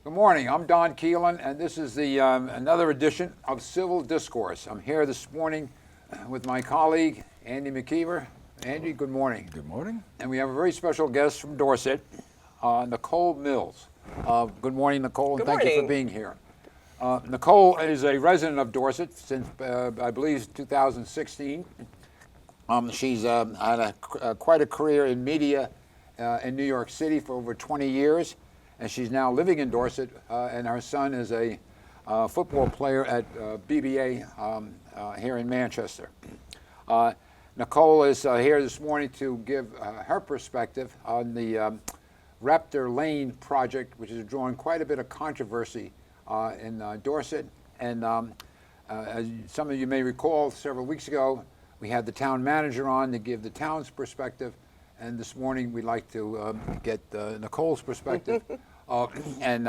Good morning. I'm Don Keelan, and this is the another edition of Civil Discourse. I'm here this morning with my colleague, Andy McKeever. Andy, good morning. Good morning. And we have a very special guest from Dorset, Nicole Mills. Good morning, Nicole, and thank you for being here. Nicole is a resident of Dorset since, I believe, 2016. She's had quite a career in media in New York City for over 20 years. And she's now living in Dorset, and her son is a football player at BBA here in Manchester. Nicole is here this morning to give her perspective on the Raptor Lane project, which is drawing quite a bit of controversy in Dorset. And as some of you may recall, several weeks ago, we had the town manager on to give the town's perspective. And this morning, we'd like to get Nicole's perspective. And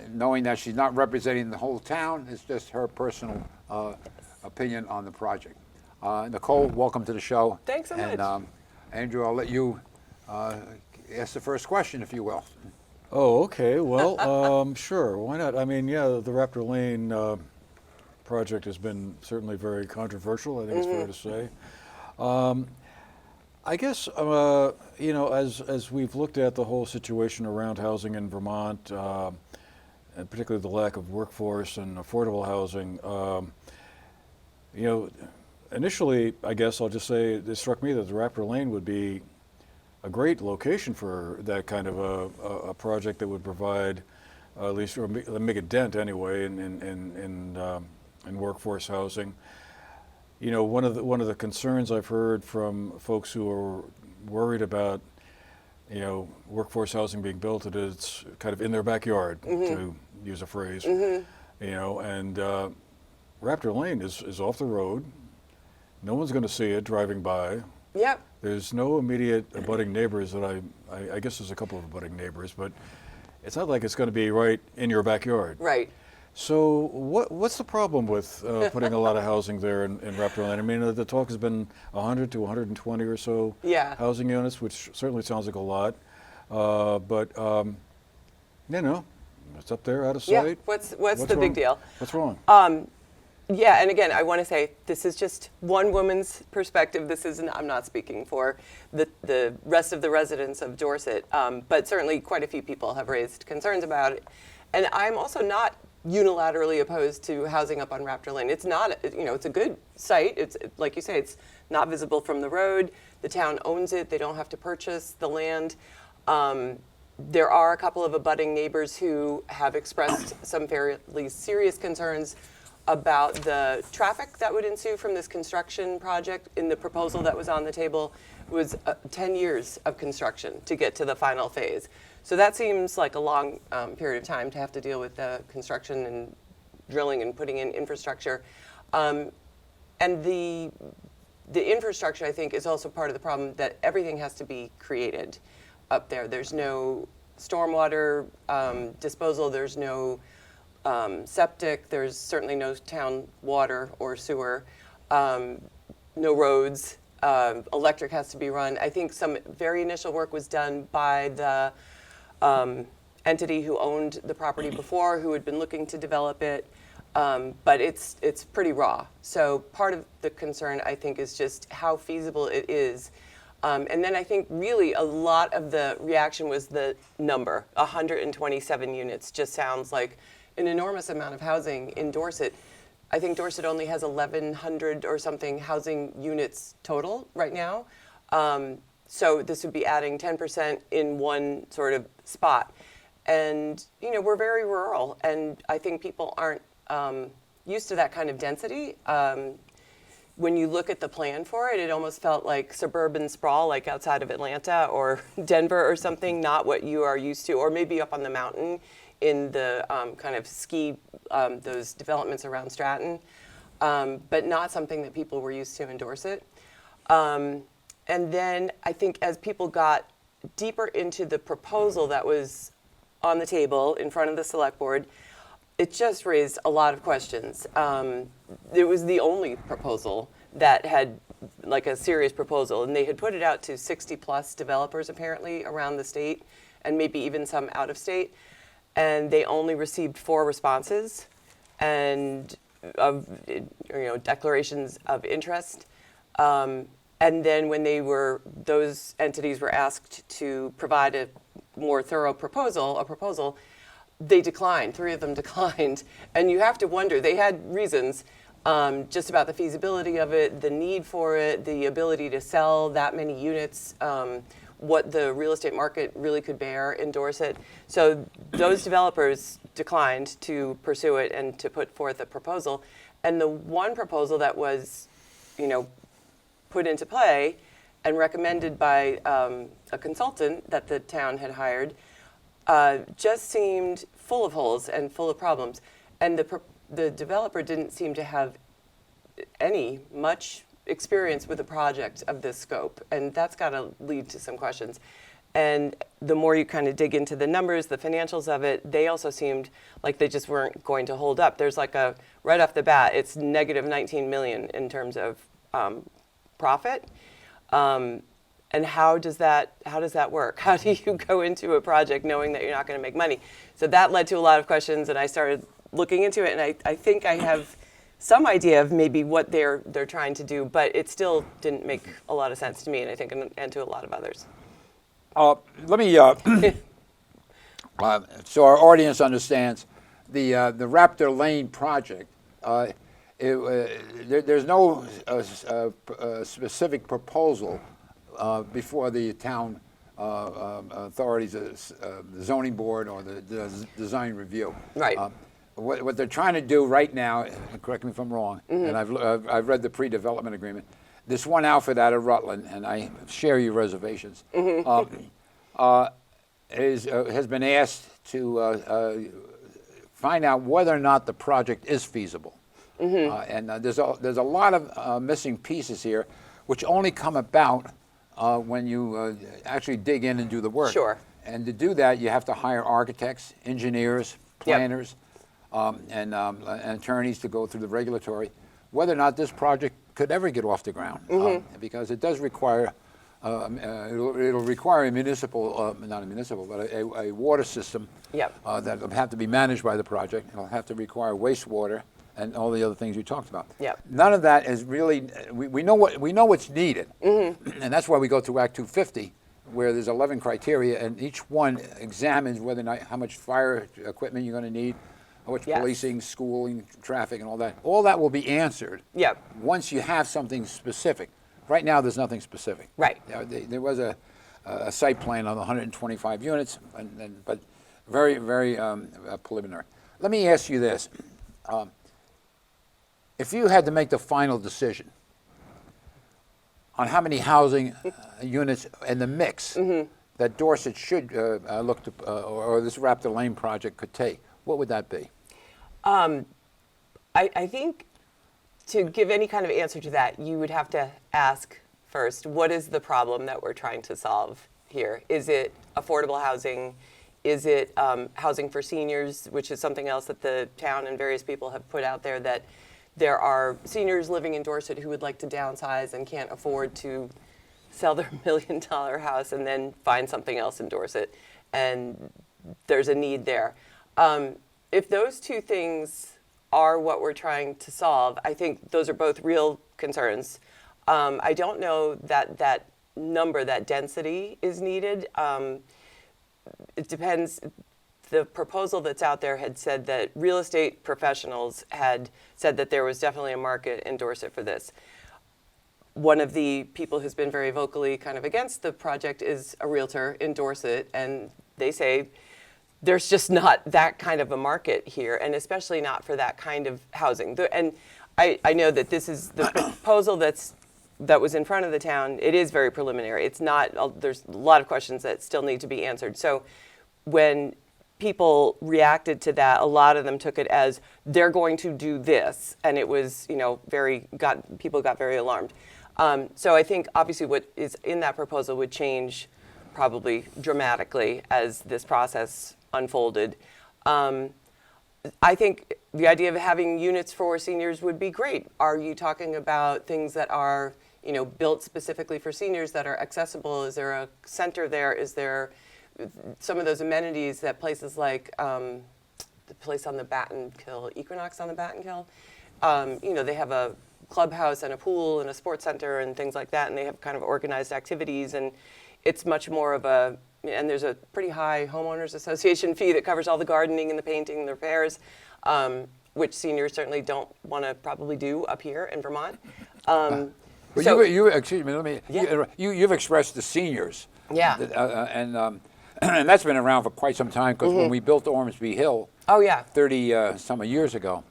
knowing that she's not representing the whole town, it's just her personal opinion on the project. Nicole, welcome to the show. Thanks so much. And Andrew, I'll let you ask the first question, if you will. Oh, okay. Well, sure. Why not? I mean, yeah, the Raptor Lane project has been certainly very controversial, I think it's fair to say. I guess, you know, as we've looked at the whole situation around housing in Vermont, and particularly the lack of workforce and affordable housing, you know, initially, I guess I'll just say it struck me that the Raptor Lane would be a great location for that kind of a project that would provide, at least, or make a dent anyway, in workforce housing. You know, one of the concerns I've heard from folks who are worried about, you know, workforce housing being built, that it's kind of in their backyard, to use a phrase. You know, and Raptor Lane is off the road. No one's going to see it driving by. Yep. There's no immediate abutting neighbors that I guess there's a couple of abutting neighbors, but it's not like it's going to be right in your backyard. Right. So what's the problem with putting a lot of housing there in Raptor Lane? I mean, the talk has been 100 to 120 or so housing units, which certainly sounds like a lot. But, you know, it's up there out of sight. Yeah. What's the big deal? What's wrong? Yeah, and again, I want to say this is just one woman's perspective. This isn't, I'm not speaking for the rest of the residents of Dorset, but certainly quite a few people have raised concerns about it. And I'm also not unilaterally opposed to housing up on Raptor Lane. It's not, you know, it's a good site. It's, like you say, it's not visible from the road. The town owns it. They don't have to purchase the land. There are a couple of abutting neighbors who have expressed some fairly serious concerns about the traffic that would ensue from this construction project. In the proposal that was on the table was 10 years of construction to get to the final phase. So that seems like a long period of time to have to deal with the construction and drilling and putting in infrastructure. And the infrastructure, I think, is also part of the problem, that everything has to be created up there. There's no stormwater disposal, there's no septic, there's certainly no town water or sewer, no roads, electric has to be run. I think some very initial work was done by the entity who owned the property before, who had been looking to develop it, but it's pretty raw. So part of the concern, I think, is just how feasible it is. And then I think really a lot of the reaction was the number. 127 units just sounds like an enormous amount of housing in Dorset. I think Dorset only has 1,100 or something housing units total right now. So this would be adding 10% in one sort of spot. And, you know, we're very rural, and I think people aren't used to that kind of density. When you look at the plan for it, it almost felt like suburban sprawl, like outside of Atlanta or Denver or something, not what you are used to, or maybe up on the mountain in the kind of ski, those developments around Stratton, but not something that people were used to in Dorset. And then I think as people got deeper into the proposal that was on the table in front of the select board, it just raised a lot of questions. It was the only proposal that had like a serious proposal, and they had put it out to 60 plus developers apparently around the state, and maybe even some out of state. and they only received 4 responses and of declarations of interest. And then when those entities were asked to provide a more thorough proposal, they declined. 3 of them declined. And you have to wonder, they had reasons just about the feasibility of it, the need for it, the ability to sell that many units, what the real estate market really could bear in Dorset. So those developers declined to pursue it and to put forth a proposal. And the one proposal that was, put into play and recommended by a consultant that the town had hired just seemed full of holes and full of problems. And the developer didn't seem to have much experience with a project of this scope. And that's got to lead to some questions. And the more you kind of dig into the numbers, the financials of it, they also seemed like they just weren't going to hold up. There's like right off the bat, it's negative 19 million in terms of profit. And how does that work? How do you go into a project knowing that you're not going to make money? So that led to a lot of questions, and I started looking into it, and I think I have some idea of maybe what they're trying to do, but it still didn't make a lot of sense to me, and I think and to a lot of others. Let me, so our audience understands, the Raptor Lane project, there's no specific proposal before the town authorities, the zoning board or the design review. Right. What they're trying to do right now, correct me if I'm wrong, and I've read the pre-development agreement. This one outfit out of Rutland, and I share your reservations, has been asked to find out whether or not the project is feasible. And there's a lot of missing pieces here, which only come about when you actually dig in and do the work. Sure. And to do that, you have to hire architects, engineers, planners, and attorneys to go through the regulatory. Whether or not this project could ever get off the ground, because it does require, it'll require a municipal, not a municipal, but a water system that will have to be managed by the project. It'll have to require wastewater and all the other things you talked about. None of that is really, we know what's needed, and that's why we go through Act 250, where there's 11 criteria, and each one examines whether or not how much fire equipment you're going to need, how much policing, schooling, traffic, and all that. All that will be answered once you have something specific. Right now, there's nothing specific. Right. There was a site plan on 125 units, but very, very preliminary. Let me ask you this. If you had to make the final decision on how many housing units and the mix that Dorset should look to, or this Raptor Lane project could take, what would that be? I think to give any kind of answer to that, you would have to ask first, what is the problem that we're trying to solve here? Is it affordable housing? Is it housing for seniors, which is something else that the town and various people have put out there, that there are seniors living in Dorset who would like to downsize and can't afford to sell their $1 million house and then find something else in Dorset, and there's a need there. If those two things are what we're trying to solve, I think those are both real concerns. I don't know that number, that density is needed. It depends. The proposal that's out there had said that real estate professionals had said that there was definitely a market in Dorset for this. One of the people who's been very vocally kind of against the project is a realtor in Dorset, and they say there's just not that kind of a market here, and especially not for that kind of housing. And I know that this is the proposal that was in front of the town. It is very preliminary. It's not, there's a lot of questions that still need to be answered. So when people reacted to that, a lot of them took it as they're going to do this, and it was, people got very alarmed. So I think obviously what is in that proposal would change probably dramatically as this process unfolded. I think the idea of having units for seniors would be great. Are you talking about things that are, built specifically for seniors that are accessible? Is there a center there? Is there some of those amenities that places like the place on the Battenkill, Equinox on the Battenkill, they have a clubhouse and a pool and a sports center and things like that, and they have kind of organized activities, and it's much more of a, and there's a pretty high homeowners association fee that covers all the gardening and the painting and the repairs, which seniors certainly don't want to probably do up here in Vermont. But so, excuse me, let me, Yeah. you've expressed the seniors. Yeah. And that's been around for quite some time, because when we built Ormsby Hill oh yeah, 30 some years ago,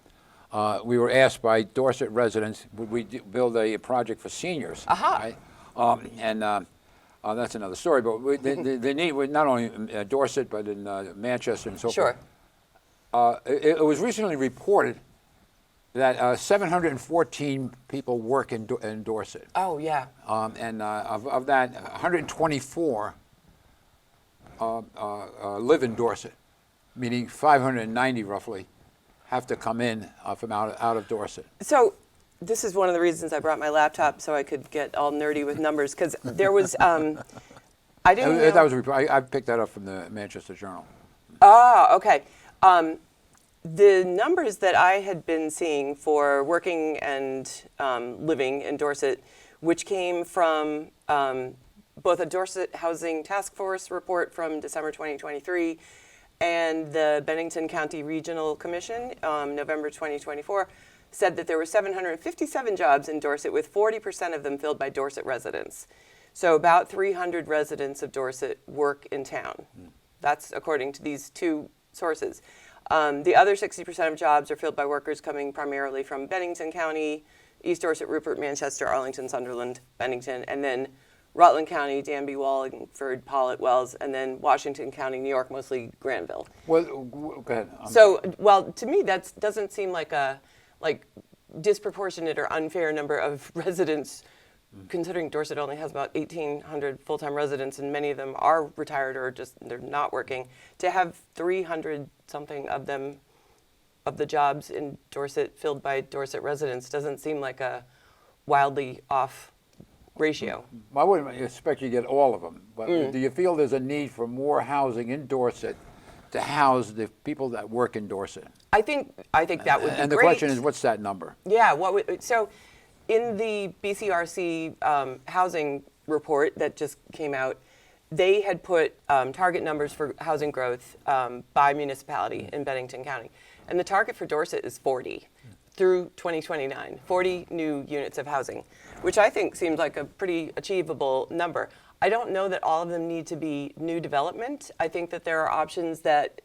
we were asked by Dorset residents, would we build a project for seniors? Aha. Right? That's another story, but the need, not only in Dorset, but in Manchester and so sure. forth. It was recently reported that 714 people work in Dorset. Oh yeah. Of that, 124 live in Dorset, meaning 590 roughly have to come in from out of Dorset. So this is one of the reasons I brought my laptop, so I could get all nerdy with numbers, because there was, I didn't know. That was a report. I picked that up from the Manchester Journal. Oh, okay. The numbers that I had been seeing for working and living in Dorset, which came from both a Dorset Housing Task Force report from December 2023 and the Bennington County Regional Commission, November 2024, said that there were 757 jobs in Dorset, with 40% of them filled by Dorset residents. So about 300 residents of Dorset work in town. That's according to these two sources. The other 60% of jobs are filled by workers coming primarily from Bennington County, East Dorset, Rupert, Manchester, Arlington, Sunderland, Bennington, and then Rutland County, Danby, Wallingford, Pollitt, Wells, and then Washington County, New York, mostly Granville. Well, go ahead. So, well, to me, that doesn't seem like a disproportionate or unfair number of residents, considering Dorset only has about 1,800 full-time residents, and many of them are retired or just they're not working. To have 300 something of them, of the jobs in Dorset filled by Dorset residents, doesn't seem like a wildly off ratio. I wouldn't expect you to get all of them, but do you feel there's a need for more housing in Dorset to house the people that work in Dorset? I think that would be great. And the question is, what's that number? Yeah, so in the BCRC housing report that just came out, they had put target numbers for housing growth by municipality in Bennington County. And the target for Dorset is 40 through 2029, 40 new units of housing, which I think seems like a pretty achievable number. I don't know that all of them need to be new development. I think that there are options that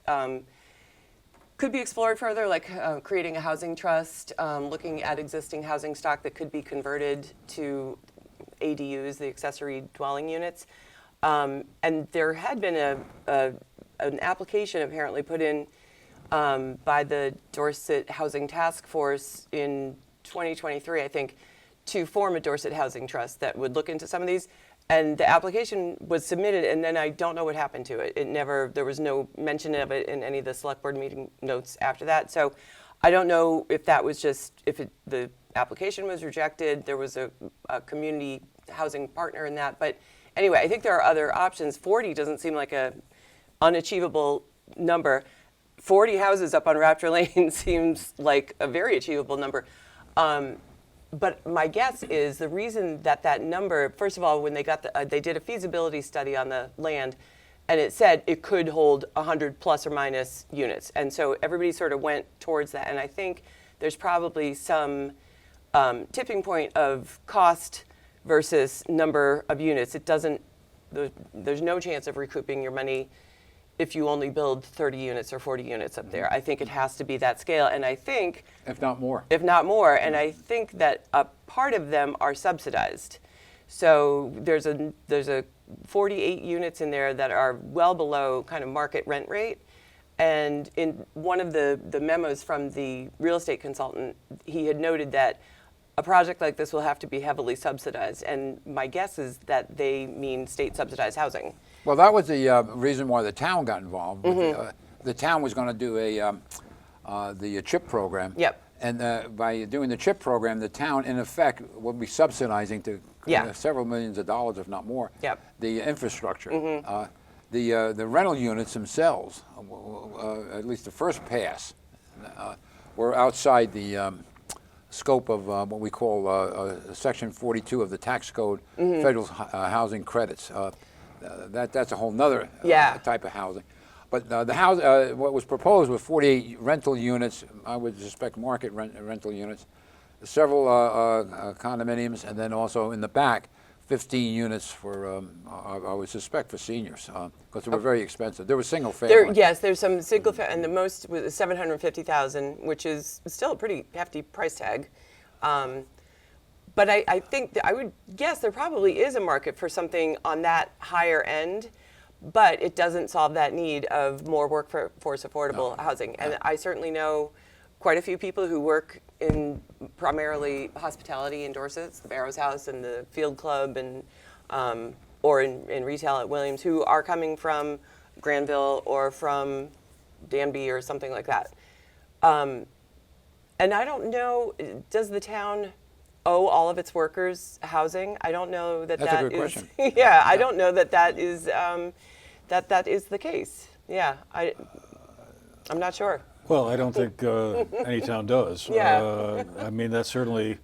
could be explored further, like creating a housing trust, looking at existing housing stock that could be converted to ADUs, the accessory dwelling units. And there had been an application apparently put in by the Dorset Housing Task Force in 2023, I think, to form a Dorset Housing Trust that would look into some of these. And the application was submitted, and then I don't know what happened to it. There was no mention of it in any of the select board meeting notes after that. So I don't know if that was just, the application was rejected, there was a community housing partner in that. But anyway, I think there are other options. 40 doesn't seem like a unachievable number. 40 houses up on Raptor Lane seems like a very achievable number. But my guess is the reason that number, first of all, when they got they did a feasibility study on the land, and it said it could hold 100 plus or minus units. And so everybody sort of went towards that. And I think there's probably some tipping point of cost versus number of units. There's no chance of recouping your money if you only build 30 units or 40 units up there. I think it has to be that scale. And I think, if not more. And I think that a part of them are subsidized. So there's a 48 units in there that are well below kind of market rent rate. And in one of the memos from the real estate consultant, he had noted that a project like this will have to be heavily subsidized. And my guess is that they mean state subsidized housing. Well, that was the reason why the town got involved. The town was going to do the CHIP program. Yep. And by doing the CHIP program, the town, in effect, will be subsidizing to several millions of dollars, if not more, Yep. the infrastructure. the rental units themselves, at least the first pass, were outside the scope of what we call Section 42 of the tax code, federal housing credits. That's a whole nother type of housing. But the house, what was proposed was 48 rental units. I would suspect market rental units, several condominiums, and then also in the back, 15 units for, I would suspect, for seniors, because they were very expensive. There was single family. Yes, there's some single family, and the most was 750,000, which is still a pretty hefty price tag. But I think that I would guess there probably is a market for something on that higher end, but it doesn't solve that need of more workforce affordable housing. And I certainly know quite a few people who work in primarily hospitality in Dorset, the Barrows House and the Field Club, and or in retail at Williams, who are coming from Granville or from Danby or something like that. And I don't know, does the town owe all of its workers housing? I don't know that That's a good question. Yeah, I don't know that is that is the case. Yeah, I'm not sure. Well, I don't think any town does. Yeah. I mean, that's certainly,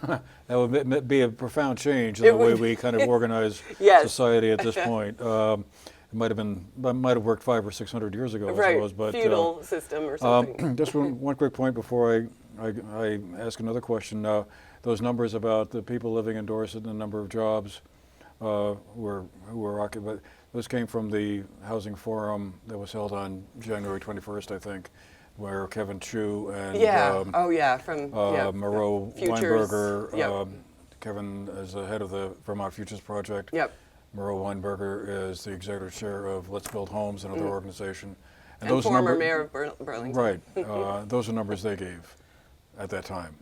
that would be a profound change in the way we kind of organize society at this point. It might have worked 500 or 600 years ago, I suppose. But feudal system or something. just one quick point before I ask another question. Those numbers about the people living in Dorset and the number of jobs who were occupied, those came from the housing forum that was held on January 21st, I think, where Kevin Chu and Moreau Weinberger, Kevin is the head of the Vermont Futures Project. Yep. Moreau Weinberger is the executive chair of Let's Build Homes, another organization. And those former mayor of Burlington. Right. Those are numbers they gave at that time.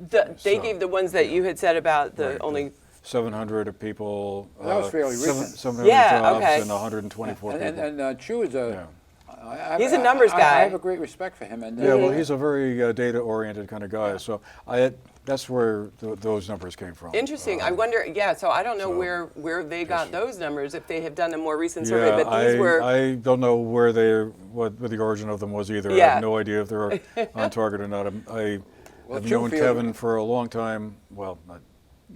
They gave the ones that you had said about the only 700 people. That was fairly recent. 700 jobs and 124 people. And Chu is a. He's a numbers guy. I have a great respect for him. And, well, he's a very data-oriented kind of guy. So that's where those numbers came from. Interesting. I wonder. Yeah. So I don't know where they got those numbers. If they have done a more recent survey, but these were. I don't know what the origin of them was either. I have no idea if they're on target or not. I've known Kevin for a long time. Well, not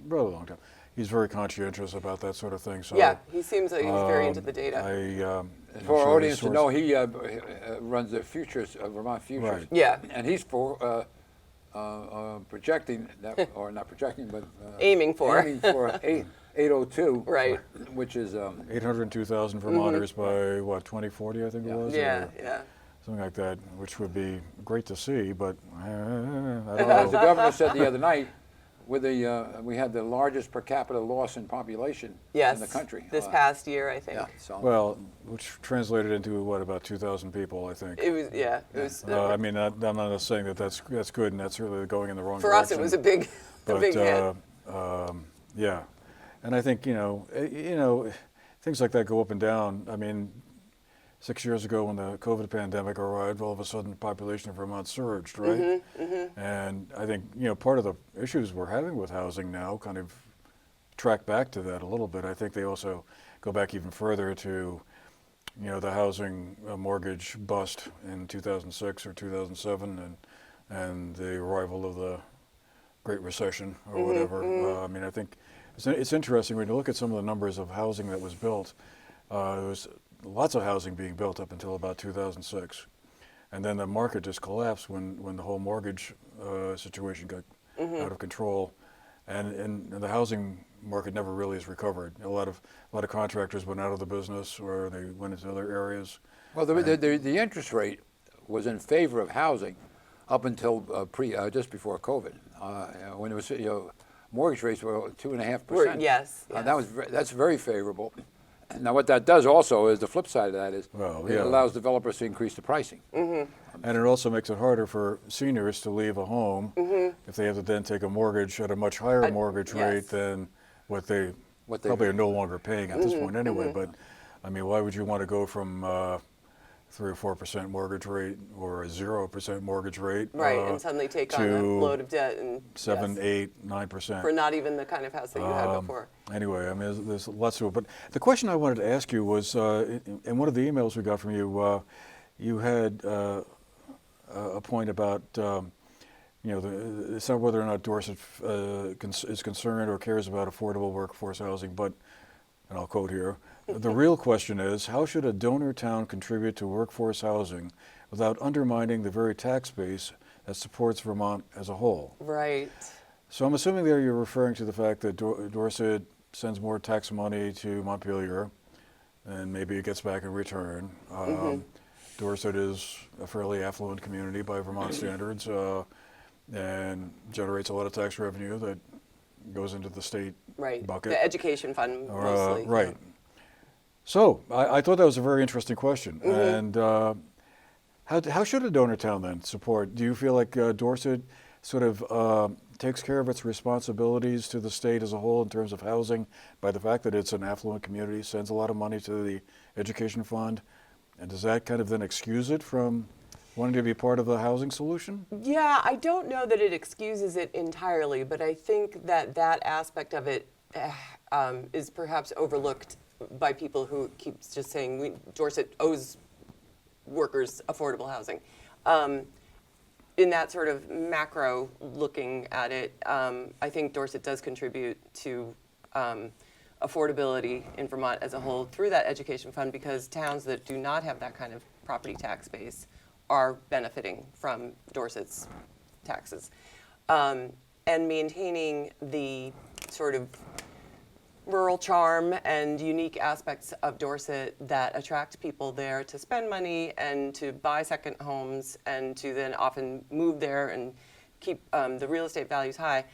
really a long time. He's very conscientious about that sort of thing. So yeah, he seems like he's very into the data. For our audience to know, he runs the Futures, Vermont Futures. Right. Yeah. And he's for projecting that, or not projecting, but aiming for 802. Right. Which is 802,000 Vermonters by what, 2040, I think it was. Yeah. Or Yeah. something like that, which would be great to see. But I don't know. As the governor said the other night, with we had the largest per capita loss in population in the country. This past year, I think. Yeah, so. Well, which translated into what, about 2,000 people, I think. It was, It was. I mean, I'm not saying that's good, and that's really going in the wrong for direction. us, it was a big hit. Yeah, and I think things like that go up and down. I mean, 6 years ago, when the COVID pandemic arrived, all of a sudden the population of Vermont surged, right? And I think part of the issues we're having with housing now kind of track back to that a little bit. I think they also go back even further to the housing mortgage bust in 2006 or 2007, and the arrival of the Great Recession or whatever. I mean, I think it's interesting when you look at some of the numbers of housing that was built. There was lots of housing being built up until about 2006, and then the market just collapsed when the whole mortgage situation got out of control, and the housing market never really has recovered. A lot of contractors went out of the business, or they went into other areas. Well, the interest rate was in favor of housing up until just before COVID, when it was mortgage rates were 2.5%. Yes. That's very favorable. Now, what that does also is the flip side of that is it allows developers to increase the pricing. And it also makes it harder for seniors to leave a home if they have to then take a mortgage at a much higher mortgage rate than what they probably are no longer paying at this point anyway. But I mean, why would you want to go from 3 or 4% mortgage rate or a 0% mortgage rate. Right, and suddenly take on a load of debt and 7, yes, 8, 9%. for not even the kind of house that you had before. Anyway, I mean, there's lots to it. But the question I wanted to ask you was, in one of the emails we got from you, you had a point about, it's not whether or not Dorset is concerned or cares about affordable workforce housing, but, and I'll quote here, the real question is, how should a donor town contribute to workforce housing without undermining the very tax base that supports Vermont as a whole? Right. So I'm assuming there you're referring to the fact that Dorset sends more tax money to Montpelier, and maybe it gets back in return. Dorset is a fairly affluent community by Vermont standards, and generates a lot of tax revenue that goes into the state bucket. The education fund mostly. Right. Yeah. So I thought that was a very interesting question. And how should a donor town then support? Do you feel like Dorset sort of takes care of its responsibilities to the state as a whole in terms of housing by the fact that it's an affluent community, sends a lot of money to the education fund, and does that kind of then excuse it from wanting to be part of the housing solution? Yeah, I don't know that it excuses it entirely, but I think that that aspect of it is perhaps overlooked by people who keep just saying Dorset owes workers affordable housing. In that sort of macro looking at it, I think Dorset does contribute to affordability in Vermont as a whole through that education fund, because towns that do not have that kind of property tax base are benefiting from Dorset's taxes. And maintaining the sort of rural charm and unique aspects of Dorset that attract people there to spend money and to buy second homes and to then often move there and keep the real estate values high.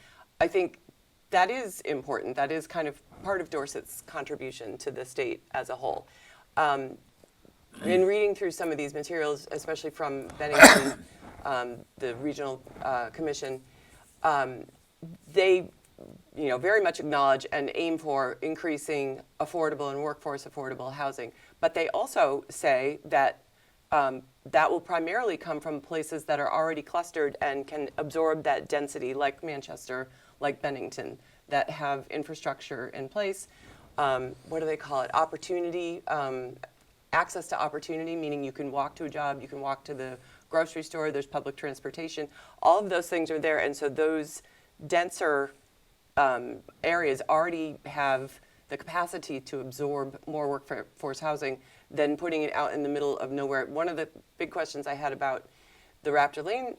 I think that is important. That is kind of part of Dorset's contribution to the state as a whole. In reading through some of these materials, especially from Bennington, the regional commission, they very much acknowledge and aim for increasing affordable and workforce affordable housing. But they also say that that will primarily come from places that are already clustered and can absorb that density, like Manchester, like Bennington, that have infrastructure in place. What do they call it? Opportunity, access to opportunity, meaning you can walk to a job, you can walk to the grocery store, there's public transportation. All of those things are there, and so those denser areas already have the capacity to absorb more workforce housing than putting it out in the middle of nowhere. One of the big questions I had about the Raptor Lane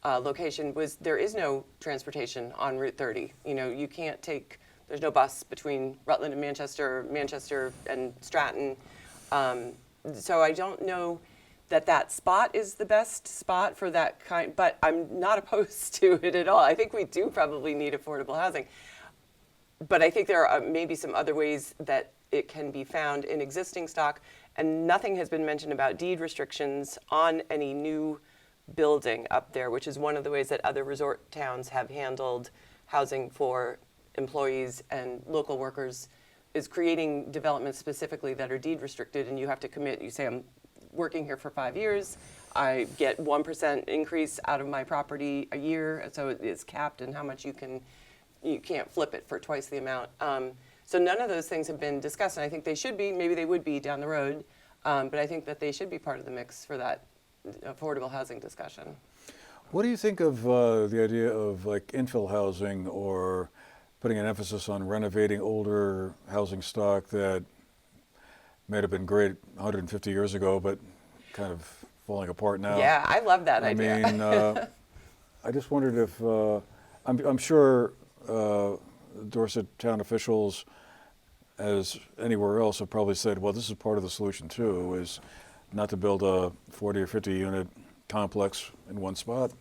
location was there is no transportation on Route 30. You can't there's no bus between Rutland and Manchester, Manchester and Stratton. So I don't know that spot is the best spot for that kind, but I'm not opposed to it at all. I think we do probably need affordable housing. But I think there are maybe some other ways that it can be found in existing stock, and nothing has been mentioned about deed restrictions on any new building up there, which is one of the ways that other resort towns have handled housing for employees and local workers, is creating developments specifically that are deed restricted, and you have to commit. You say, I'm working here for 5 years, I get 1% increase out of my property a year, so it's capped in how much you can't flip it for twice the amount. So none of those things have been discussed, and I think they should be. Maybe they would be down the road, but I think that they should be part of the mix for that affordable housing discussion. What do you think of the idea of like infill housing, or putting an emphasis on renovating older housing stock that may have been great 150 years ago, but kind of falling apart now? Yeah, I love that idea. I mean, I just wondered if, I'm sure Dorset town officials, as anywhere else, have probably said, well, this is part of the solution too, is not to build a 40 or 50 unit complex in one spot,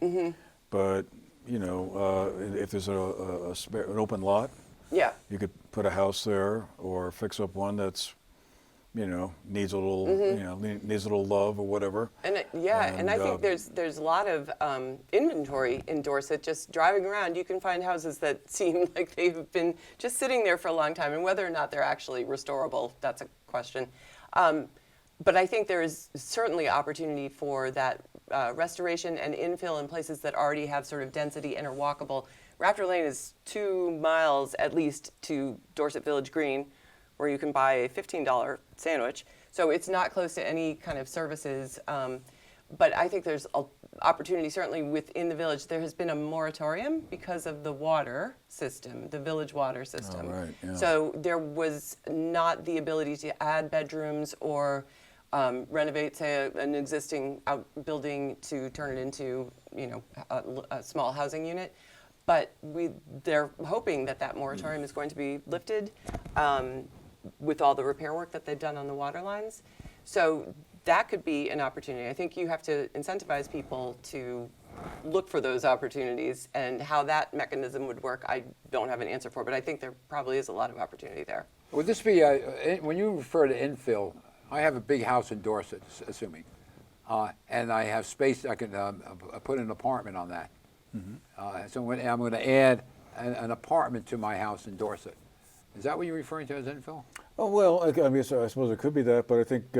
but if there's an open lot, yeah, you could put a house there or fix up one that's needs a little needs a little love or whatever. And I think there's a lot of inventory in Dorset. Just driving around, you can find houses that seem like they've been just sitting there for a long time, and whether or not they're actually restorable, that's a question. But I think there is certainly opportunity for that restoration and infill in places that already have sort of density and are walkable. Raptor Lane is 2 miles at least to Dorset Village Green, where you can buy a $15 sandwich. So it's not close to any kind of services. But I think there's an opportunity certainly within the village. There has been a moratorium because of the water system, the village water system. Oh, right, yeah. So there was not the ability to add bedrooms or renovate, say, an existing outbuilding to turn it into, a small housing unit. But they're hoping that moratorium is going to be lifted with all the repair work that they've done on the water lines. So that could be an opportunity. I think you have to incentivize people to look for those opportunities, and how that mechanism would work, I don't have an answer for, but I think there probably is a lot of opportunity there. Would this be, when you refer to infill, I have a big house in Dorset, assuming, and I have space, I can put an apartment on that. So I'm going to add an apartment to my house in Dorset. Is that what you're referring to as infill? Oh, well, I mean, so I suppose it could be that, but I think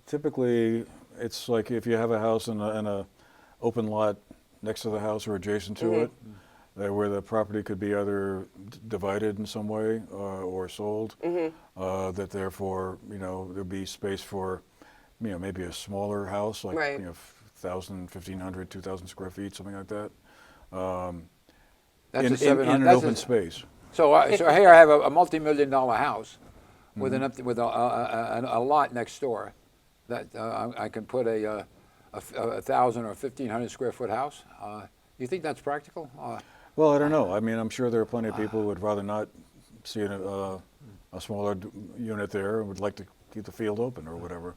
typically it's like if you have a house and a open lot next to the house or adjacent to it, where the property could be either divided in some way or sold, that therefore, there'd be space for, maybe a smaller house, like, Right. 1,000, 1,500, 2,000 square feet, something like that, That's in a 700. an open space. So here I have a multi-million-dollar house with a lot next door that I can put a 1,000 or 1,500 square foot house. You think that's practical? Well, I don't know. I mean, I'm sure there are plenty of people who would rather not see a smaller unit there and would like to keep the field open or whatever.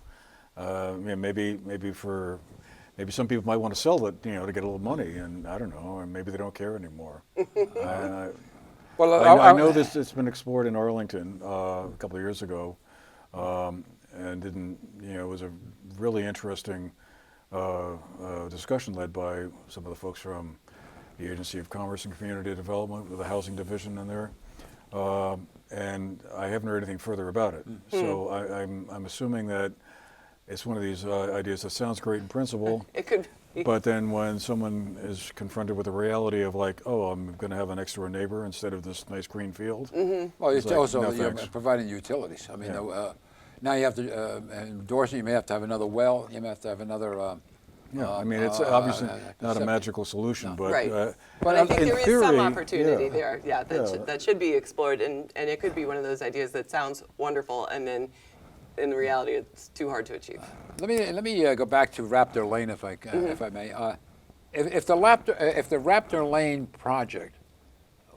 Maybe some people might want to sell it, to get a little money, and I don't know, or maybe they don't care anymore. Well, I know this. It's been explored in Arlington a couple of years ago, and didn't. It was a really interesting discussion led by some of the folks from the Agency of Commerce and Community Development with the housing division in there, and I haven't heard anything further about it. So I'm assuming that it's one of these ideas that sounds great in principle. It could be. But then when someone is confronted with the reality of like, oh, I'm going to have a next door neighbor instead of this nice green field. well, it's like, also no, you're thanks. providing utilities. I mean, Yeah. now you have to in Dorset, you may have to have another well. You may have to have another. Yeah, I mean, it's obviously not a septic. magical solution, but Right. But But I think in there is theory, some opportunity yeah. there, that should be explored, and it could be one of those ideas that sounds wonderful, and then in reality it's too hard to achieve. Let me go back to Raptor Lane, if I may. If the Raptor Lane project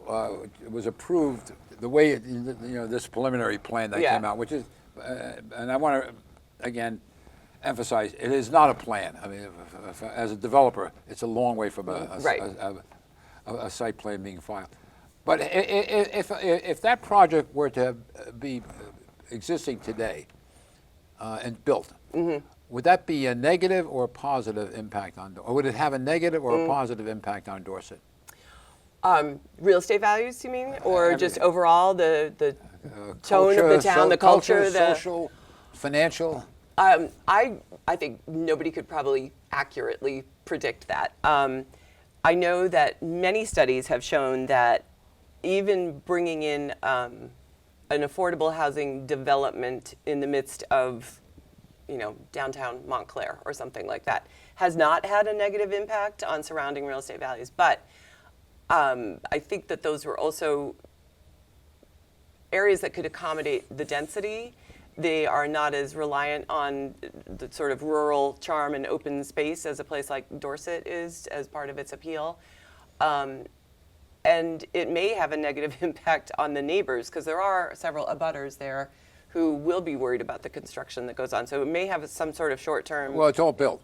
was approved the way this preliminary plan that came out, which is, and I want to again emphasize, it is not a plan. I mean, as a developer, it's a long way from a site plan being filed. But if that project were to be existing today and built, would that be a negative or a positive impact on, or would it have a negative or a positive impact on Dorset? Real estate values, you mean, or just overall the tone Culture, of the town, the culture, the social, financial? I think nobody could probably accurately predict that. I know that many studies have shown that even bringing in an affordable housing development in the midst of, downtown Montclair or something like that has not had a negative impact on surrounding real estate values. But I think that those were also areas that could accommodate the density. They are not as reliant on the sort of rural charm and open space as a place like Dorset is as part of its appeal. And it may have a negative impact on the neighbors because there are several abutters there who will be worried about the construction that goes on. So it may have some sort of short-term. Well, it's all built.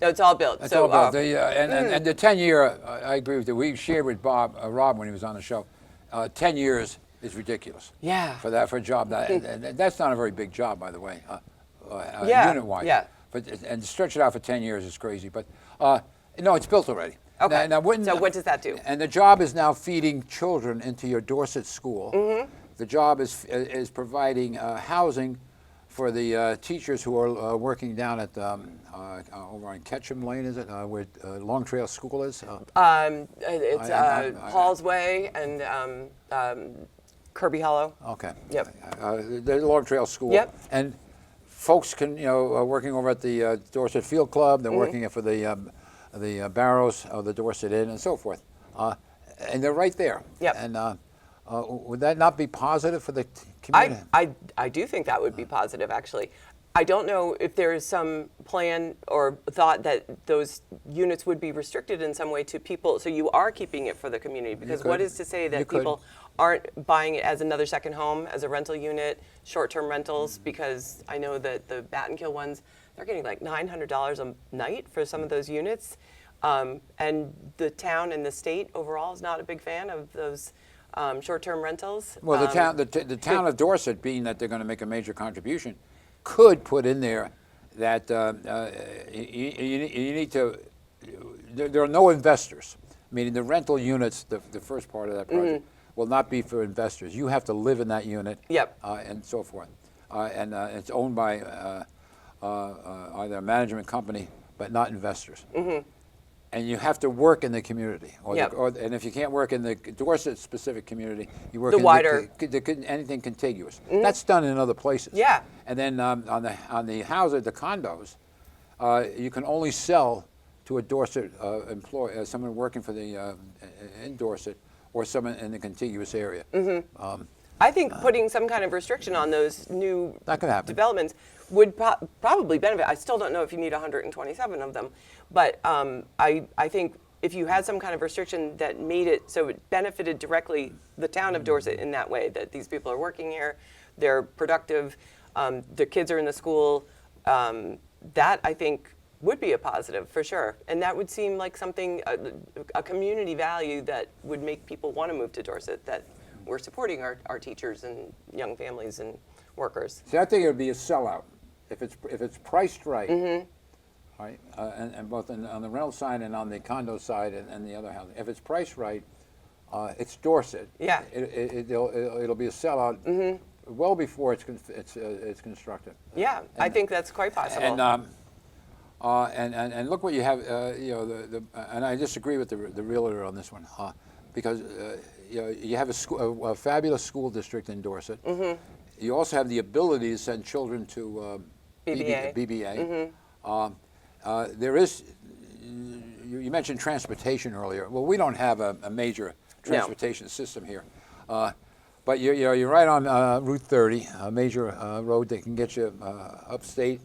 No, it's all built. It's all built. And the 10-year, I agree with you. We shared with Rob when he was on the show. 10 years is ridiculous. Yeah. For a job and that's not a very big job, by the way, Yeah, unit-wise. yeah. But and to stretch it out for 10 years is crazy. But no, it's built already. Okay. Now, So what does that do? And the job is now feeding children into your Dorset school. The job is providing housing for the teachers who are working down at over on Ketchum Lane, is it, where Long Trail School is? It's Paul's Way and Kirby Hollow. Okay. Yep. The Long Trail School. Yep. And folks can, working over at the Dorset Field Club, they're working for the Barrows of the Dorset Inn and so forth. And they're right there. Yep. And would that not be positive for the community? I do think that would be positive, actually. I don't know if there is some plan or thought that those units would be restricted in some way to people, so you are keeping it for the community, because what is to say that people aren't buying it as another second home, as a rental unit, short-term rentals, because I know that the Battenkill ones, they're getting like $900 a night for some of those units, and the town and the state overall is not a big fan of those short-term rentals. Well, the town of Dorset, being that they're going to make a major contribution, could put in there that you need to. There are no investors, meaning the rental units. The first part of that project will not be for investors. You have to live in that unit. Yep. And so forth, and it's owned by either a management company, but not investors. And you have to work in the community, and if you can't work in the Dorset-specific community, you work the in wider anything contiguous. That's done in other places. Yeah. And then on the houses, the condos, you can only sell to a Dorset employee, someone working for the in Dorset, or someone in the contiguous area. I think putting some kind of restriction on those new That could happen. developments would probably benefit. I still don't know if you need 127 of them, but I think if you had some kind of restriction that made it so it benefited directly the town of Dorset in that way, that these people are working here, they're productive, their kids are in the school, that I think would be a positive for sure. And that would seem like something, a community value that would make people want to move to Dorset, that we're supporting our teachers and young families and workers. See, I think it would be a sellout if it's priced right. Right, and both on the rental side and on the condo side and the other housing. If it's priced right, it's Dorset. Yeah. It'll be a sellout well before it's constructed. Yeah, I think that's quite possible. And look what you have. And I disagree with the realtor on this one, because you have a fabulous school district in Dorset. You also have the ability to send children to BBA. There is, you mentioned transportation earlier. Well, we don't have a major transportation system here. But you're right on Route 30, a major road that can get you upstate,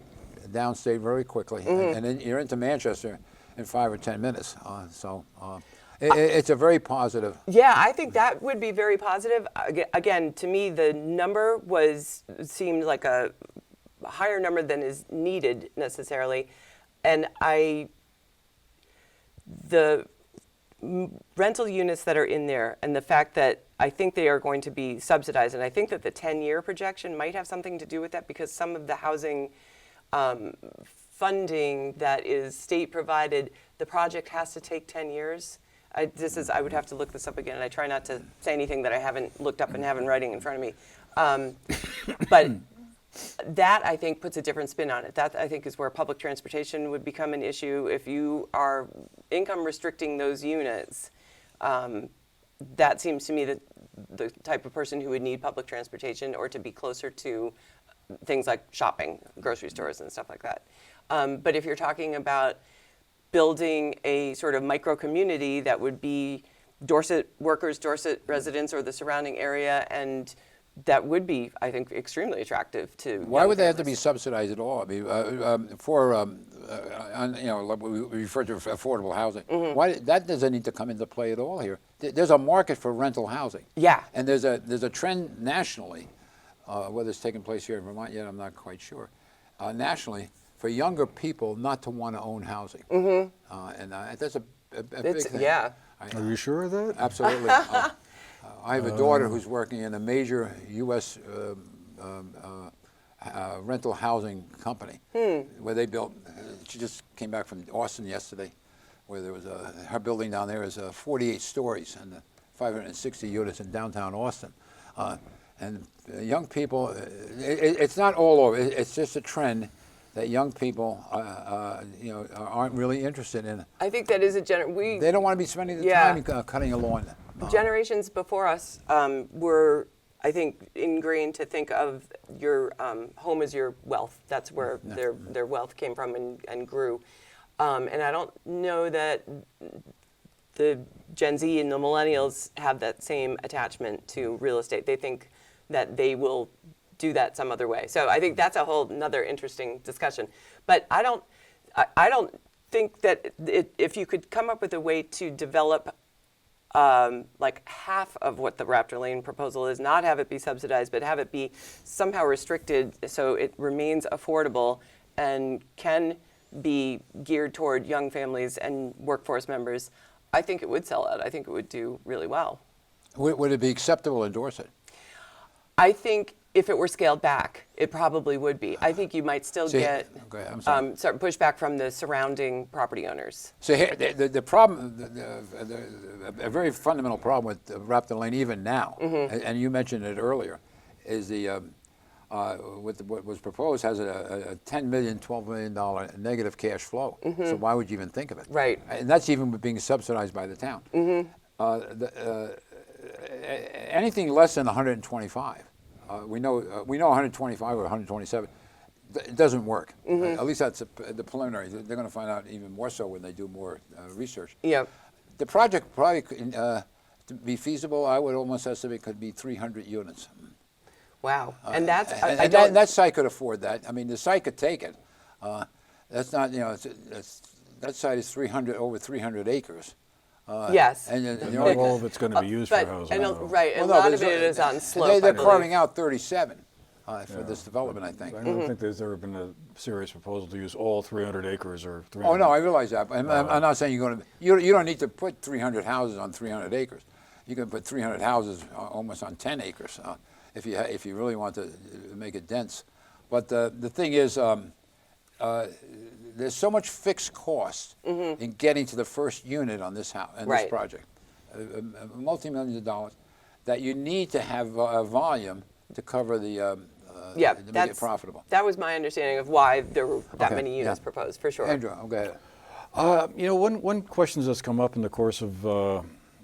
downstate very quickly. And then you're into Manchester in 5 or 10 minutes. It's a very positive. Yeah, I think that would be very positive. Again, to me, the number seemed like a higher number than is needed necessarily. And the rental units that are in there, and the fact that I think they are going to be subsidized, and I think that the 10-year projection might have something to do with that, because some of the housing funding that is state provided, the project has to take 10 years. I would have to look this up again, and I try not to say anything that I haven't looked up and have in writing in front of me. But that, I think, puts a different spin on it. That, I think, is where public transportation would become an issue. If you are income restricting those units, that seems to me that the type of person who would need public transportation, or to be closer to things like shopping, grocery stores and stuff like that. But if you're talking about building a sort of micro community that would be Dorset workers, Dorset residents, or the surrounding area, and that would be, I think, extremely attractive to. Why would they have to be subsidized at all? I mean, we refer to affordable housing. Why that doesn't need to come into play at all here? There's a market for rental housing. Yeah. And there's a trend nationally, whether it's taking place here in Vermont yet, I'm not quite sure. Nationally, for younger people not to want to own housing, and that's a big thing. Yeah. Are you sure of that? Absolutely. I have a daughter who's working in a major U.S. Rental housing company where they built. She just came back from Austin yesterday, where there was her building down there is 48 stories and 560 units in downtown Austin, and young people, it's not all over. It's just a trend that young people, aren't really interested in. I think that is a They don't want to be spending the time cutting a lawn. Generations before us were, I think, ingrained to think of your home as your wealth. That's where their wealth came from and grew. And I don't know that the Gen Z and the millennials have that same attachment to real estate. They think that they will do that some other way. So I think that's a whole another interesting discussion. But I don't think that if you could come up with a way to develop like half of what the Raptor Lane proposal is, not have it be subsidized, but have it be somehow restricted so it remains affordable and can be geared toward young families and workforce members, I think it would sell out. I think it would do really well. Would it be acceptable in Dorset? I think if it were scaled back, it probably would be. I think you might still get pushback from the surrounding property owners. So here, the problem, a very fundamental problem with Raptor Lane even now, and you mentioned it earlier, is what was proposed has a $10 million, $12 million negative cash flow. So why would you even think of it? Right. And that's even being subsidized by the town. Anything less than 125, we know 125 or 127, it doesn't work. At least that's the preliminary. They're going to find out even more so when they do more research. Yeah. The project probably, to be feasible, I would almost estimate could be 300 units. Wow. And that's, that site could afford that. I mean, the site could take it. That's not, that site is over 300 acres. Yes. And not all of it's going to be used for housing. Right, and a lot of it is on slope. They're carving out 37 for this development, I think. I don't think there's ever been a serious proposal to use all 300 acres or 300. Oh, no, I realize that. I'm not saying you don't need to put 300 houses on 300 acres. You can put 300 houses almost on 10 acres if you really want to make it dense. But the thing is, there's so much fixed cost in getting to the first unit on this house and this project, multi-millions of dollars, that you need to have a volume to cover to make it profitable. That was my understanding of why there were that many units proposed, for sure. Andrew, go ahead. One question that's come up in the course of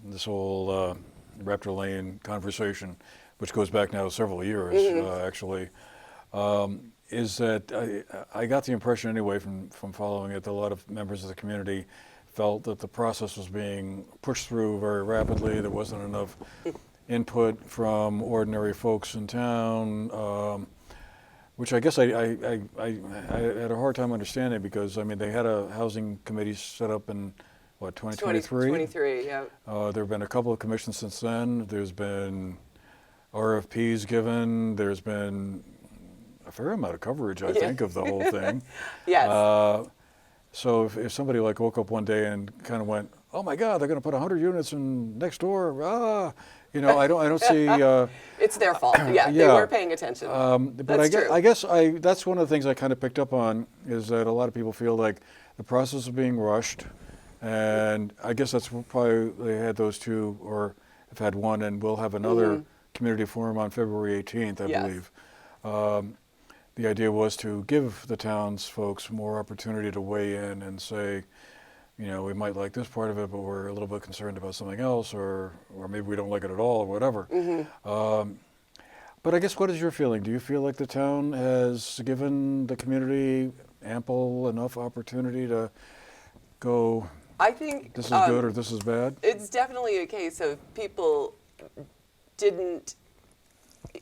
this whole Raptor Lane conversation, which goes back now several years, actually, is that I got the impression anyway from following it that a lot of members of the community felt that the process was being pushed through very rapidly. There wasn't enough input from ordinary folks in town, which I guess I had a hard time understanding because, I mean, they had a housing committee set up in, what, 2023? 2023, yeah. There have been a couple of commissions since then. There's been RFPs given. There's been a fair amount of coverage, I think, of the whole thing. Yes. So if somebody like woke up one day and kind of went, "Oh my God, they're going to put 100 units in next door," I don't see. It's their fault. Yeah, they were paying attention. But I guess that's one of the things I kind of picked up on is that a lot of people feel like the process is being rushed, and I guess that's probably they had those two, or have had one, and we'll have another community forum on February 18th, I believe. The idea was to give the town's folks more opportunity to weigh in and say, we might like this part of it, but we're a little bit concerned about something else, or maybe we don't like it at all, or whatever. But I guess, what is your feeling? Do you feel like the town has given the community ample enough opportunity to go, I think this is good or this is bad? It's definitely a case of people didn't,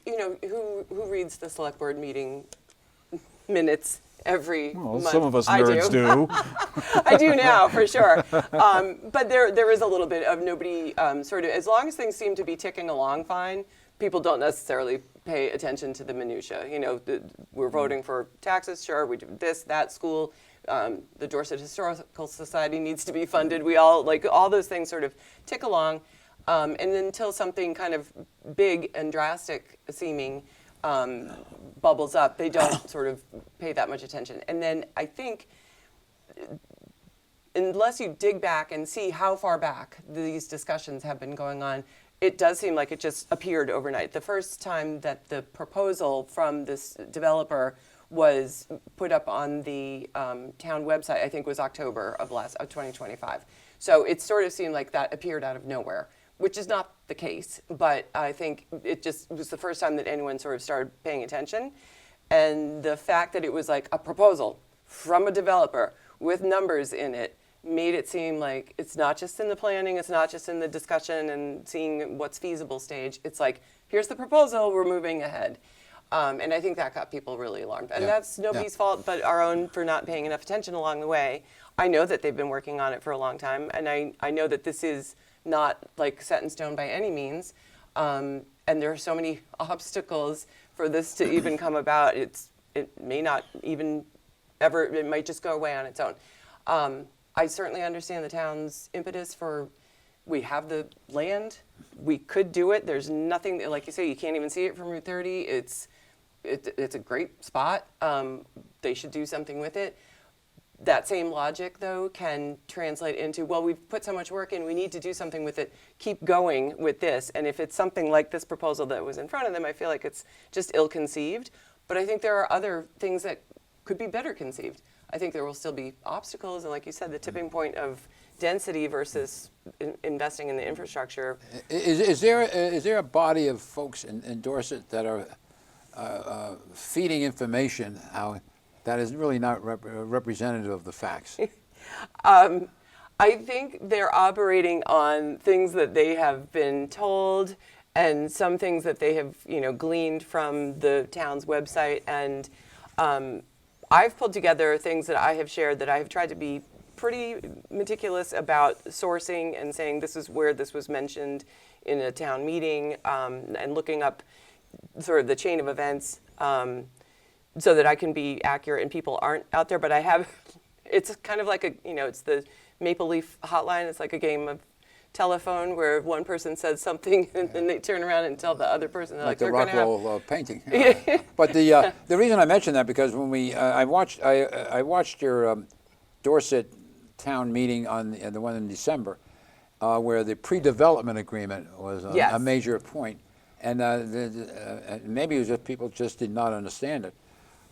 who reads the select board meeting minutes every month? Some of us nerds do. I do now, for sure. But there is a little bit of nobody sort of, as long as things seem to be ticking along fine, people don't necessarily pay attention to the minutia. We're voting for taxes, sure, we do this, that, school, the Dorset Historical Society needs to be funded. We all, all those things sort of tick along. And until something kind of big and drastic seeming bubbles up, they don't sort of pay that much attention. And then I think unless you dig back and see how far back these discussions have been going on, it does seem like it just appeared overnight. The first time that the proposal from this developer was put up on the town website, I think was October of 2025. So it sort of seemed like that appeared out of nowhere, which is not the case. But I think it just was the first time that anyone sort of started paying attention. And the fact that it was like a proposal from a developer with numbers in it made it seem like it's not just in the planning, it's not just in the discussion and seeing what's feasible stage. It's like, here's the proposal, we're moving ahead. And I think that got people really alarmed. And that's nobody's fault but our own for not paying enough attention along the way. I know that they've been working on it for a long time, and I know that this is not like set in stone by any means. And there are so many obstacles for this to even come about. It may not even ever, it might just go away on its own. I certainly understand the town's impetus for, we have the land, we could do it. There's nothing, like you say, you can't even see it from Route 30. It's a great spot. They should do something with it. That same logic, though, can translate into, well, we've put so much work in, we need to do something with it. Keep going with this. And if it's something like this proposal that was in front of them, I feel like it's just ill-conceived. But I think there are other things that could be better conceived. I think there will still be obstacles, and like you said, the tipping point of density versus investing in the infrastructure. Is there a body of folks in Dorset that are feeding information out that is really not representative of the facts? I think they're operating on things that they have been told and some things that they have, gleaned from the town's website. And I've pulled together things that I have shared that I have tried to be pretty meticulous about sourcing and saying this is where this was mentioned in a town meeting, and looking up sort of the chain of events so that I can be accurate and people aren't out there. But I have, it's kind of like it's the Maple Leaf hotline. It's like a game of telephone where one person says something and then they turn around and tell the other person. Like the Rockwell painting. But the reason I mention that because when I watched your Dorset town meeting on the one in December, where the pre-development agreement was a major point, and maybe it was just people just did not understand it,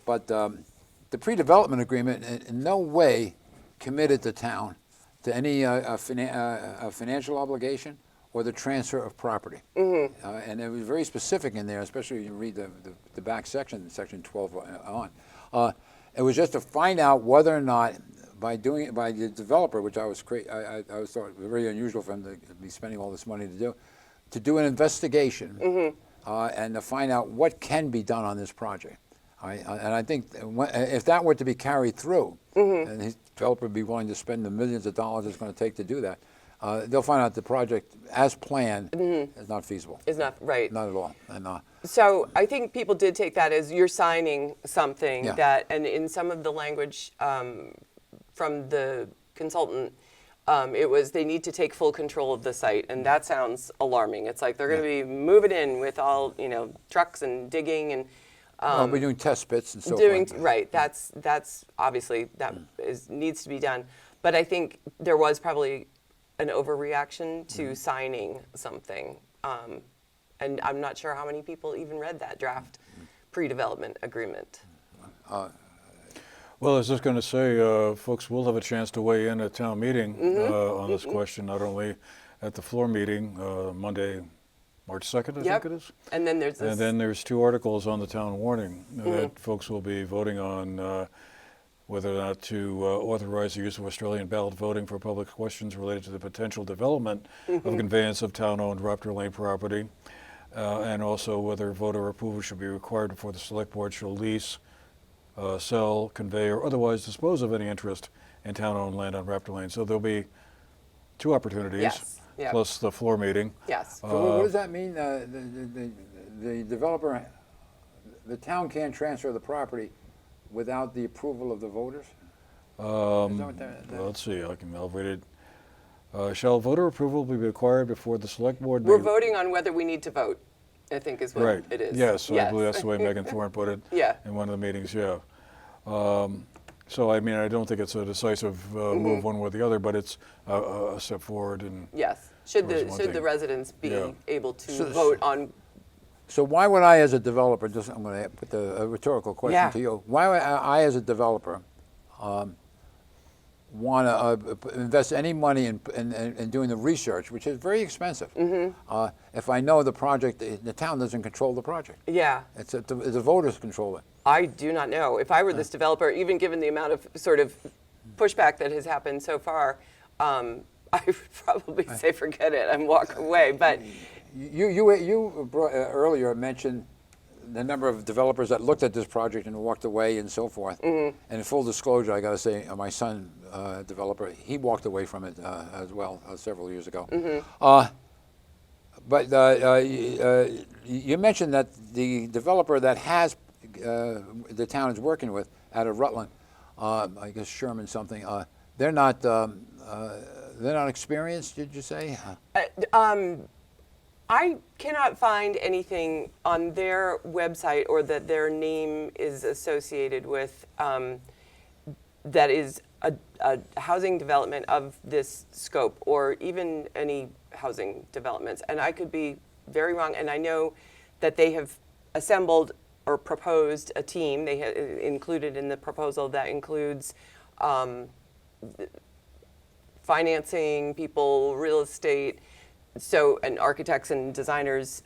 but the pre-development agreement in no way committed the town to any financial obligation or the transfer of property. And it was very specific in there, especially when you read the back section, section 12 on. It was just to find out whether or not, by the developer, which I thought was very unusual for him to be spending all this money to do an investigation and to find out what can be done on this project. And I think if that were to be carried through, and the developer would be willing to spend the millions of dollars it's going to take to do that, they'll find out the project, as planned, is not feasible. Is not right. Not at all. And, so I think people did take that as you're signing something that, and in some of the language from the consultant, it was they need to take full control of the site, and that sounds alarming. It's like they're going to be moving in with all trucks and digging and. We're doing test bits and so forth. Right. That's obviously needs to be done. But I think there was probably an overreaction to signing something, and I'm not sure how many people even read that draft pre-development agreement. Well, I was just going to say, folks will have a chance to weigh in at town meeting on this question, not only at the floor meeting Monday, March 2nd, I think it is. And then there's this. And then there's 2 articles on the town warning that folks will be voting on whether or not to authorize the use of Australian ballot voting for public questions related to the potential development of conveyance of town-owned Raptor Lane property, and also whether voter approval should be required before the select board shall lease, sell, convey, or otherwise dispose of any interest in town-owned land on Raptor Lane. So there'll be 2 opportunities. Yes. Yep. Plus the floor meeting. Yes. So what does that mean? The developer, the town can't transfer the property without the approval of the voters? Let's see, I'll read it. Shall voter approval be required before the select board? We're voting on whether we need to vote, I think is what it is. Yes, I believe that's the way Megan Thorne put it in one of the meetings, So I mean, I don't think it's a decisive move one way or the other, but it's a step forward. And Yes. Should Or is the one should the thing. residents be Yeah. able to So- vote on? So why would I, as a developer, just I'm going to put a rhetorical question Yeah. to you. Why would I, as a developer, want to invest any money in doing the research, which is very expensive, if I know the project, the town doesn't control the project. Yeah. The voters control it. I do not know. If I were this developer, even given the amount of sort of pushback that has happened so far, I would probably say forget it and walk away. But You earlier mentioned the number of developers that looked at this project and walked away and so forth. And in full disclosure, I got to say, my son, developer, he walked away from it as well several years ago. But you mentioned that the developer that has the town is working with out of Rutland, I guess Sherman something, they're not experienced. Did you say? I cannot find anything on their website or that their name is associated with that is a housing development of this scope or even any housing developments. And I could be very wrong. And I know that they have assembled or proposed a team. They have included in the proposal that includes financing people, real estate, and architects and designers.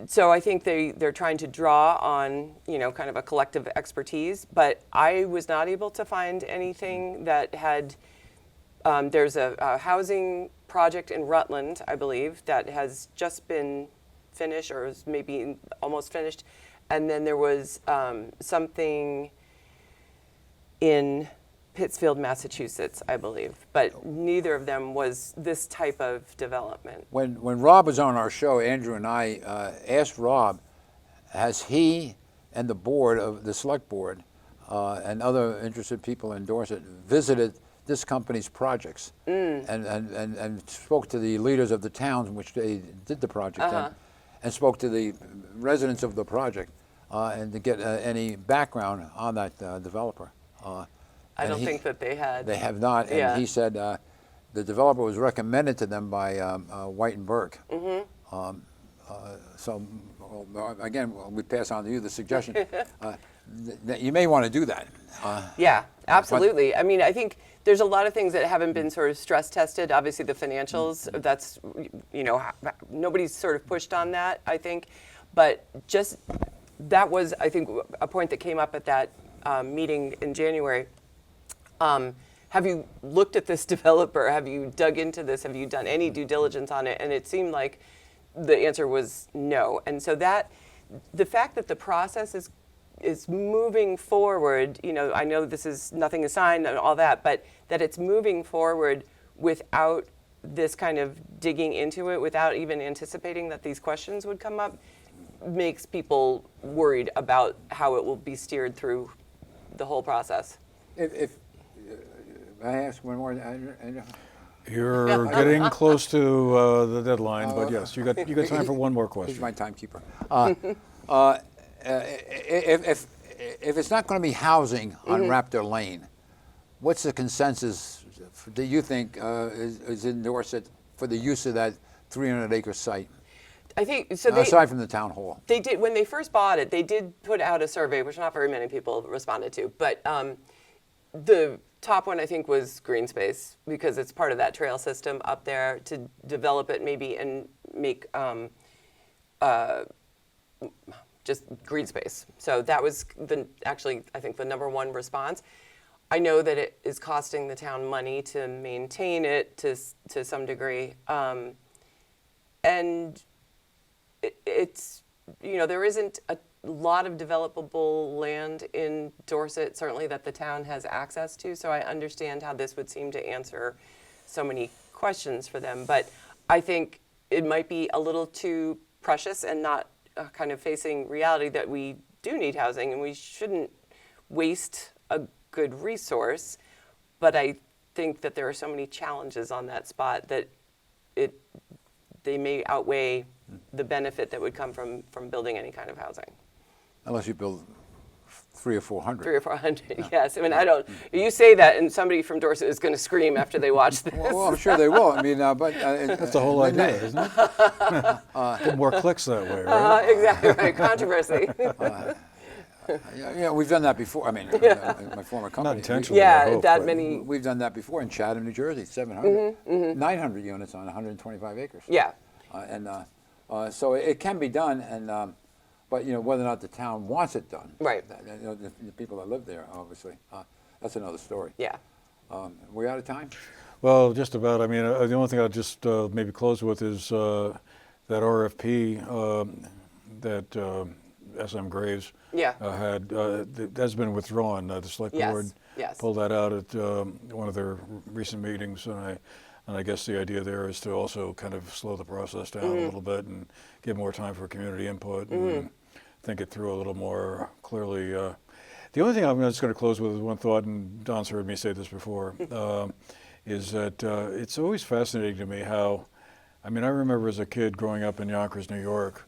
So I think they're trying to draw on, kind of a collective expertise, but I was not able to find anything that had, there's a housing project in Rutland, I believe, that has just been finished or is maybe almost finished. And then there was something in Pittsfield, Massachusetts, I believe, but neither of them was this type of development. When Rob was on our show, Andrew and I asked Rob, has he and the board of the select board and other interested people in Dorset visited this company's projects and spoke to the leaders of the towns in which they did the project and spoke to the residents of the project and to get any background on that developer. I don't think that they had. They have not, and Yeah. he said the developer was recommended to them by White and Burke. So, again, we pass on to you the suggestion that you may want to do that. Yeah, absolutely. I mean, I think there's a lot of things that haven't been sort of stress tested. Obviously, the financials, that's, nobody's sort of pushed on that, I think. But just, that was, I think, a point that came up at that meeting in January. Have you looked at this developer? Have you dug into this? Have you done any due diligence on it? And it seemed like the answer was no. And so the fact that the process is moving forward, I know nothing is signed and all that, but that it's moving forward without this kind of digging into it, without even anticipating that these questions would come up, makes people worried about how it will be steered through the whole process. If I ask one more, you're getting close to the deadline, but yes, you got time for one more he's question. my timekeeper. If it's not going to be housing on Raptor Lane, what's the consensus do you think is in Dorset for the use of that 300-acre site? I think so. Aside from the town hall. They did, when they first bought it, they did put out a survey, which not very many people responded to. But the top one, I think, was green space, because it's part of that trail system up there, to develop it maybe and make just green space. So that was actually, I think, the #1 response. I know that it is costing the town money to maintain it to some degree. And it's, there isn't a lot of developable land in Dorset, certainly, that the town has access to. So I understand how this would seem to answer so many questions for them. But I think it might be a little too precious and not kind of facing reality that we do need housing and we shouldn't waste a good resource. But I think that there are so many challenges on that spot that they may outweigh the benefit that would come from building any kind of housing. Unless you build 300 or 400. 300 or 400, yes. I mean, I don't. You say that, and somebody from Dorset is going to scream after they watch this. Well, I'm sure they will. I mean, but That's the whole idea, isn't it? Get more clicks that way, right? Exactly right. Controversy. Yeah, we've done that before. I mean, my former company. Not intentionally. I Yeah, hope, that but- many. We've done that before in Chatham, New Jersey, 700, 900 units on 125 acres. Yeah. So it can be done, and but whether or not the town wants it done, Right. The people that live there, obviously, that's another story. Yeah. We're out of time. Well, just about. I mean, the only thing I'll just maybe close with is that RFP that SM Graves Yeah. had that's been withdrawn. The select Yes, board yes. pulled that out at one of their recent meetings, and I guess the idea there is to also kind of slow the process down a little bit and give more time for community input and think it through a little more clearly. The only thing I'm just going to close with is one thought, and Don's heard me say this before, is that it's always fascinating to me how, I mean, I remember as a kid growing up in Yonkers, New York,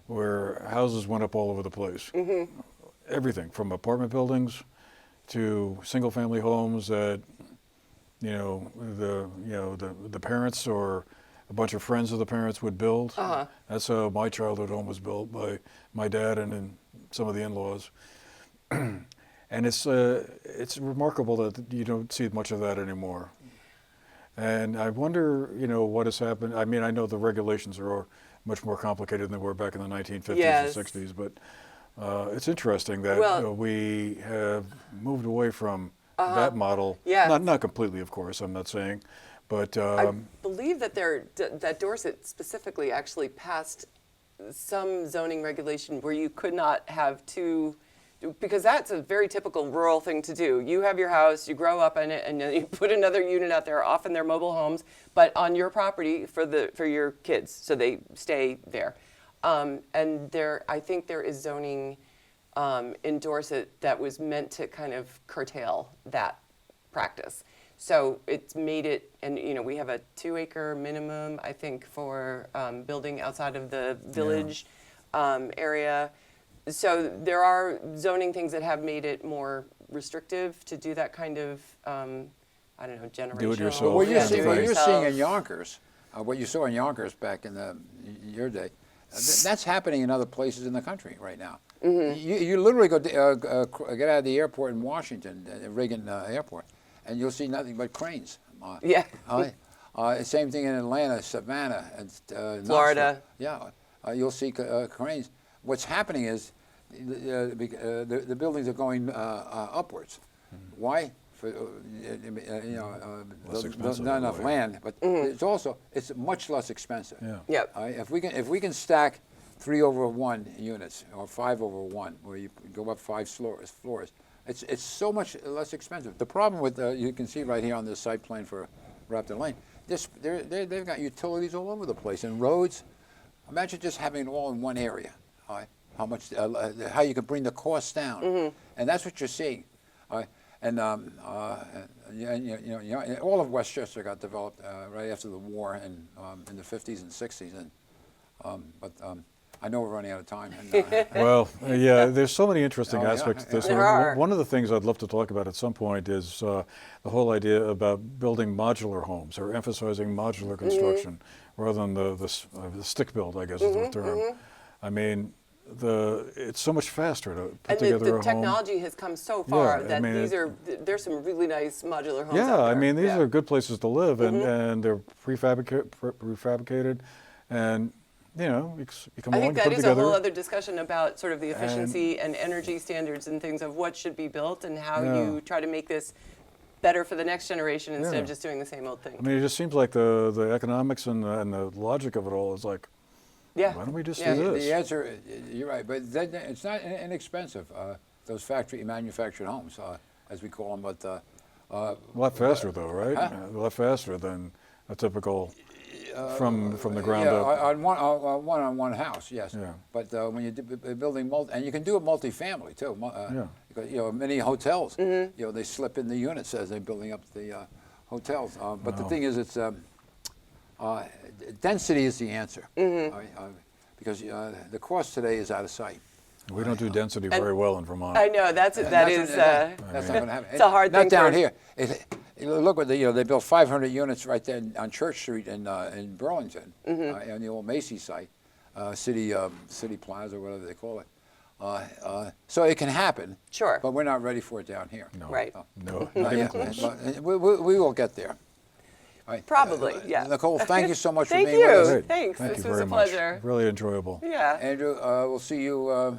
where houses went up all over the place. Everything from apartment buildings to single-family homes that, the parents or a bunch of friends of the parents would build. That's how my childhood home was built by my dad and some of the in-laws. And it's remarkable that you don't see much of that anymore. And I wonder, what has happened. I mean, I know the regulations are much more complicated than they were back in the 1950s Yes. and 60s, but it's interesting that we have moved away from that model. Yes. Not completely, of course, I'm not saying, but I believe that that Dorset specifically actually passed some zoning regulation where you could not have two, because that's a very typical rural thing to do. You have your house, you grow up in it, and then you put another unit out there, often they're mobile homes, but on your property for your kids, so they stay there. And I think there is zoning in Dorset that was meant to kind of curtail that practice. So it's made it, and we have a 2-acre minimum, I think, for building outside of the village area. So there are zoning things that have made it more restrictive to do that kind of, generational. Do it yourself. But what Yeah, you're seeing in Yonkers, what you saw in Yonkers back in your day, that's happening in other places in the country right now. You literally go get out of the airport in Washington, Reagan Airport, and you'll see nothing but cranes. Yeah. Same thing in Atlanta, Savannah, and Florida. Knoxville. Yeah, you'll see cranes. What's happening is the buildings are going upwards. Why? For Less expensive, not enough anyway. land, but it's much less expensive. Yeah. Yep. If we can stack 3/1 units or 5/1, where you go up 5 floors, it's so much less expensive. The problem with you can see right here on this site plan for Raptor Lane, they've got utilities all over the place and roads. Imagine just having it all in one area. How much? How you can bring the costs down, and that's what you're seeing. And all of Westchester got developed right after the war and in the 50s and 60s, and but I know we're running out of time. And, Well, yeah, there's so many interesting aspects to this. There are. One of the things I'd love to talk about at some point is the whole idea about building modular homes or emphasizing modular construction rather than the stick build, I guess is the term. I mean, it's so much faster to put And together a the home. technology has come so far Yeah, I that mean, there's some really nice modular homes out Yeah, there. I mean, these Yeah. are good places to live, and they're prefabricated, and you come I along, think you that put it is a together. whole other discussion about sort of the efficiency and energy standards and things of what should be built and how you try to make this better for the next generation instead Yeah. of just doing the same old thing. I mean, it just seems like the economics and the logic of it all is like, Yeah. why don't we just Yeah. do this? the answer, you're right, but it's not inexpensive. Those manufactured homes, as we call them, but A lot faster though, right? Huh? A lot faster than a typical from the ground yeah, up. on one house, yes. Yeah. But when you're building and you can do it multifamily too. Yeah. Because, many hotels, they slip in the units as they're building up the hotels. But the Wow. thing is, it's density is the answer, because the cost today is out of sight. We don't do density very well in Vermont. I know that's not That's not going to happen. it's a hard Not thing down for- here. Look what they built 500 units right there on Church Street in Burlington, on the old Macy's site, City Plaza, whatever they call it. So it can happen. Sure. But we're not ready for it down here. No. Right. No, Not not even yet. close. But we will get there. All right. Probably, yeah. Nicole, thank you so much for Thank being with us. you. Great. Thanks. Thank This you was very a much. pleasure. Really enjoyable. Yeah. Andrew, we'll see you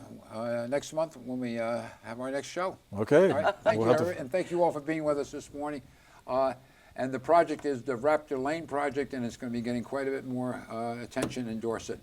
next month when we have our next show. Okay. All right. Thank We'll you, have to- everyone, and thank you all for being with us this morning. And the project is the Raptor Lane project, and it's going to be getting quite a bit more attention in Dorset.